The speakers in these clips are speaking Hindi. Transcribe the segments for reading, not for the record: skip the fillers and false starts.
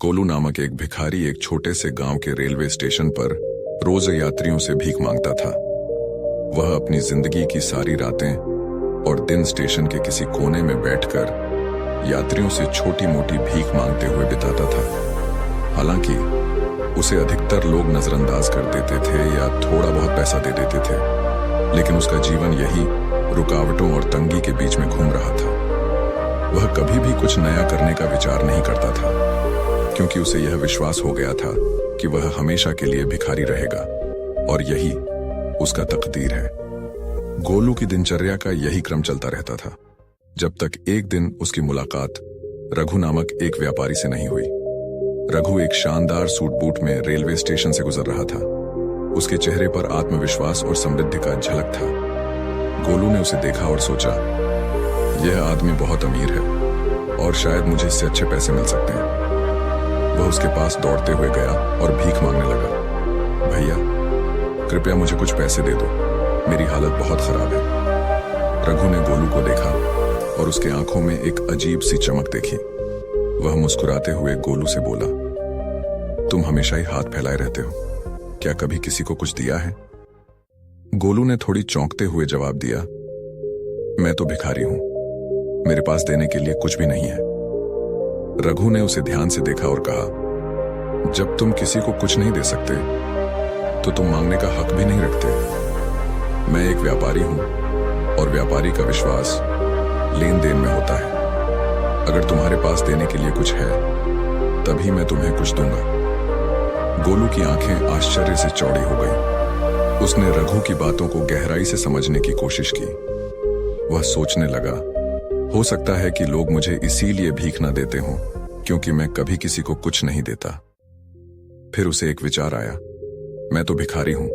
गोलू नामक एक भिखारी एक छोटे से गांव के रेलवे स्टेशन पर रोज यात्रियों से भीख मांगता था। वह अपनी जिंदगी की सारी रातें और दिन स्टेशन के किसी कोने में बैठकर यात्रियों से छोटी मोटी भीख मांगते हुए बिताता था। हालांकि उसे अधिकतर लोग नजरअंदाज कर देते थे या थोड़ा बहुत पैसा दे देते थे, लेकिन उसका जीवन यही रुकावटों और तंगी के बीच में घूम रहा था। वह कभी भी कुछ नया करने का विचार नहीं करता था, क्योंकि उसे यह विश्वास हो गया था कि वह हमेशा के लिए भिखारी रहेगा और यही उसका तकदीर है। गोलू की दिनचर्या का यही क्रम चलता रहता था, जब तक एक दिन उसकी मुलाकात रघु नामक एक व्यापारी से नहीं हुई। रघु एक शानदार सूट बूट में रेलवे स्टेशन से गुजर रहा था। उसके चेहरे पर आत्मविश्वास और समृद्धि का झलक था। गोलू ने उसे देखा और सोचा, यह आदमी बहुत अमीर है और शायद मुझे इससे अच्छे पैसे मिल सकते हैं। वह उसके पास दौड़ते हुए गया और भीख मांगने लगा। भैया, कृपया मुझे कुछ पैसे दे दो, मेरी हालत बहुत खराब है। रघु ने गोलू को देखा और उसके आंखों में एक अजीब सी चमक देखी। वह मुस्कुराते हुए गोलू से बोला, तुम हमेशा ही हाथ फैलाए रहते हो, क्या कभी किसी को कुछ दिया है? गोलू ने थोड़ी चौंकते हुए जवाब दिया, मैं तो भिखारी हूं, मेरे पास देने के लिए कुछ भी नहीं है। रघु ने उसे ध्यान से देखा और कहा, जब तुम किसी को कुछ नहीं दे सकते तो तुम मांगने का हक भी नहीं रखते। मैं एक व्यापारी हूं और व्यापारी का विश्वास लेन देन में होता है। अगर तुम्हारे पास देने के लिए कुछ है तभी मैं तुम्हें कुछ दूंगा। गोलू की आंखें आश्चर्य से चौड़ी हो गईं। उसने रघु की बातों को गहराई से समझने की कोशिश की। वह सोचने लगा, हो सकता है कि लोग मुझे इसीलिए भीख न देते हों क्योंकि मैं कभी किसी को कुछ नहीं देता। फिर उसे एक विचार आया, मैं तो भिखारी हूं,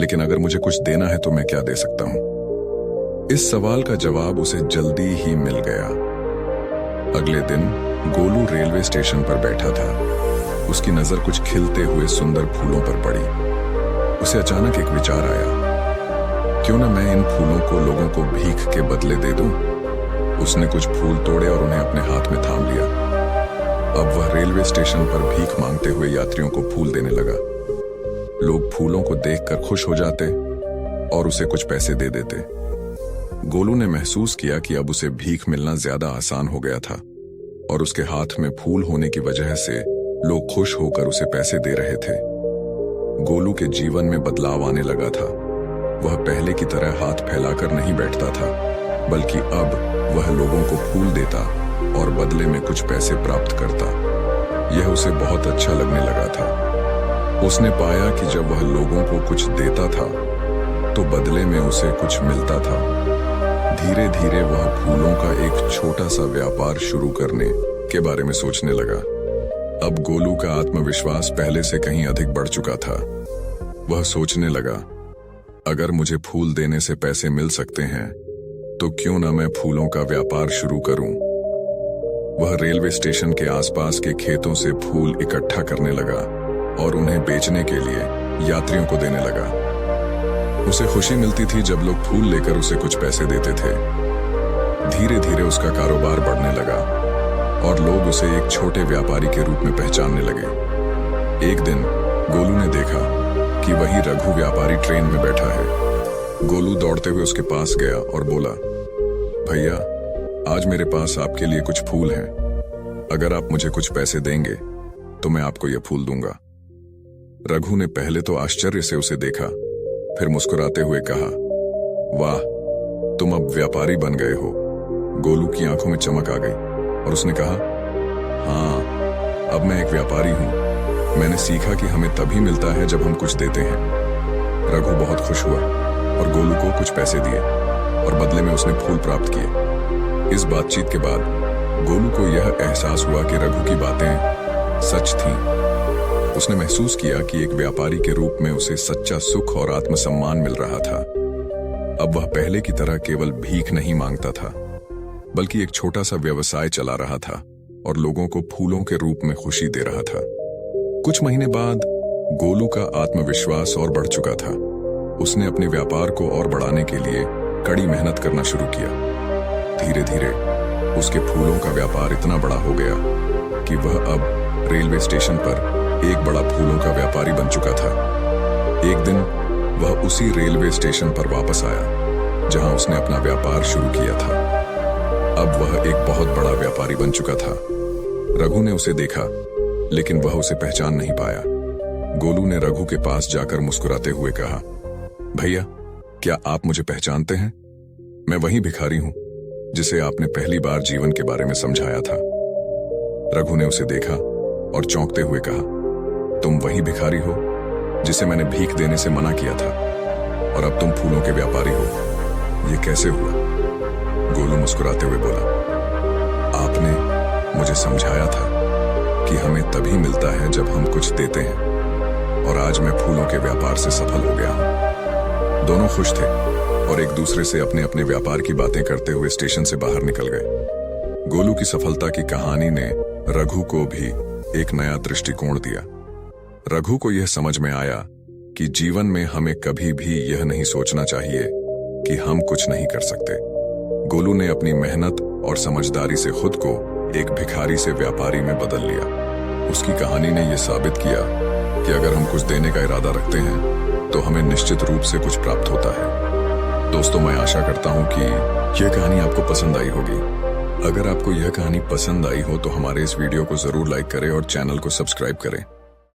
लेकिन अगर मुझे कुछ देना है तो मैं क्या दे सकता हूं? इस सवाल का जवाब उसे जल्दी ही मिल गया। अगले दिन गोलू रेलवे स्टेशन पर बैठा था। उसकी नजर कुछ खिलते हुए सुंदर फूलों पर पड़ी। उसे अचानक एक विचार आया, क्यों ना मैं इन फूलों को लोगों को भीख के बदले दे दूं? उसने कुछ फूल तोड़े और उन्हें अपने हाथ में थाम लिया। अब वह रेलवे स्टेशन पर भीख मांगते हुए यात्रियों को फूल देने लगा। लोग फूलों को देखकर खुश हो जाते और उसे कुछ पैसे दे देते। गोलू ने महसूस किया कि अब उसे भीख मिलना ज्यादा आसान हो गया था और उसके हाथ में फूल होने की वजह से लोग खुश होकर उसे पैसे दे रहे थे। गोलू के जीवन में बदलाव आने लगा था। वह पहले की तरह हाथ फैलाकर नहीं बैठता था, बल्कि अब वह लोगों को फूल देता और बदले में कुछ पैसे प्राप्त करता। यह उसे बहुत अच्छा लगने लगा था। उसने पाया कि जब वह लोगों को कुछ देता था तो बदले में उसे कुछ मिलता था। धीरे धीरे वह फूलों का एक छोटा सा व्यापार शुरू करने के बारे में सोचने लगा। अब गोलू का आत्मविश्वास पहले से कहीं अधिक बढ़ चुका था। वह सोचने लगा, अगर मुझे फूल देने से पैसे मिल सकते हैं तो क्यों ना मैं फूलों का व्यापार शुरू करूं। वह रेलवे स्टेशन के आसपास के खेतों से फूल इकट्ठा करने लगा और उन्हें बेचने के लिए यात्रियों को देने लगा। उसे खुशी मिलती थी जब लोग फूल लेकर उसे कुछ पैसे देते थे। धीरे धीरे उसका कारोबार बढ़ने लगा और लोग उसे एक छोटे व्यापारी के रूप में पहचानने लगे। एक दिन गोलू ने देखा कि वही रघु व्यापारी ट्रेन में बैठा है। गोलू दौड़ते हुए उसके पास गया और बोला, भैया, आज मेरे पास आपके लिए कुछ फूल हैं। अगर आप मुझे कुछ पैसे देंगे तो मैं आपको ये फूल दूंगा। रघु ने पहले तो आश्चर्य से उसे देखा, फिर मुस्कुराते हुए कहा, वाह, तुम अब व्यापारी बन गए हो। गोलू की आंखों में चमक आ गई और उसने कहा, हाँ, अब मैं एक व्यापारी हूं। मैंने सीखा कि हमें तभी मिलता है जब हम कुछ देते हैं। रघु बहुत खुश हुआ और गोलू को कुछ पैसे दिए और बदले में उसने फूल प्राप्त किए। इस बातचीत के बाद गोलू को यह एहसास हुआ कि रघु की बातें सच थीं। उसने महसूस किया कि एक व्यापारी के रूप में उसे सच्चा सुख और आत्मसम्मान मिल रहा था। अब वह पहले की तरह केवल भीख नहीं मांगता था, बल्कि एक छोटा सा व्यवसाय चला रहा था और लोगों को फूलों के रूप में खुशी दे रहा था। कुछ महीने बाद गोलू का आत्मविश्वास और बढ़ चुका था। उसने अपने व्यापार को और बढ़ाने के लिए कड़ी मेहनत करना शुरू किया। धीरे धीरे उसके फूलों का व्यापार इतना बड़ा हो गया कि वह अब रेलवे स्टेशन पर एक बड़ा फूलों का व्यापारी बन चुका था। एक दिन वह उसी रेलवे स्टेशन पर वापस आया जहां उसने अपना व्यापार शुरू किया था। अब वह एक बहुत बड़ा व्यापारी बन चुका था। रघु ने उसे देखा, लेकिन वह उसे पहचान नहीं पाया। गोलू ने रघु के पास जाकर मुस्कुराते हुए कहा, भैया, क्या आप मुझे पहचानते हैं? मैं वही भिखारी हूं जिसे आपने पहली बार जीवन के बारे में समझाया था। रघु ने उसे देखा और चौंकते हुए कहा, तुम वही भिखारी हो जिसे मैंने भीख देने से मना किया था, और अब तुम फूलों के व्यापारी हो। ये कैसे हुआ? गोलू मुस्कुराते हुए बोला, आपने मुझे समझाया था कि हमें तभी मिलता है जब हम कुछ देते हैं, और आज मैं फूलों के व्यापार से सफल हो गया हूं। दोनों खुश थे और एक दूसरे से अपने अपने व्यापार की बातें करते हुए स्टेशन से बाहर निकल गए। गोलू की सफलता की कहानी ने रघु को भी एक नया दृष्टिकोण दिया। रघु को यह समझ में आया कि जीवन में हमें कभी भी यह नहीं सोचना चाहिए कि हम कुछ नहीं कर सकते। गोलू ने अपनी मेहनत और समझदारी से खुद को एक भिखारी से व्यापारी में बदल लिया। उसकी कहानी ने यह साबित किया कि अगर हम कुछ देने का इरादा रखते हैं तो हमें निश्चित रूप से कुछ प्राप्त होता है। दोस्तों, मैं आशा करता हूं कि यह कहानी आपको पसंद आई होगी। अगर आपको यह कहानी पसंद आई हो तो हमारे इस वीडियो को जरूर लाइक करें और चैनल को सब्सक्राइब करें।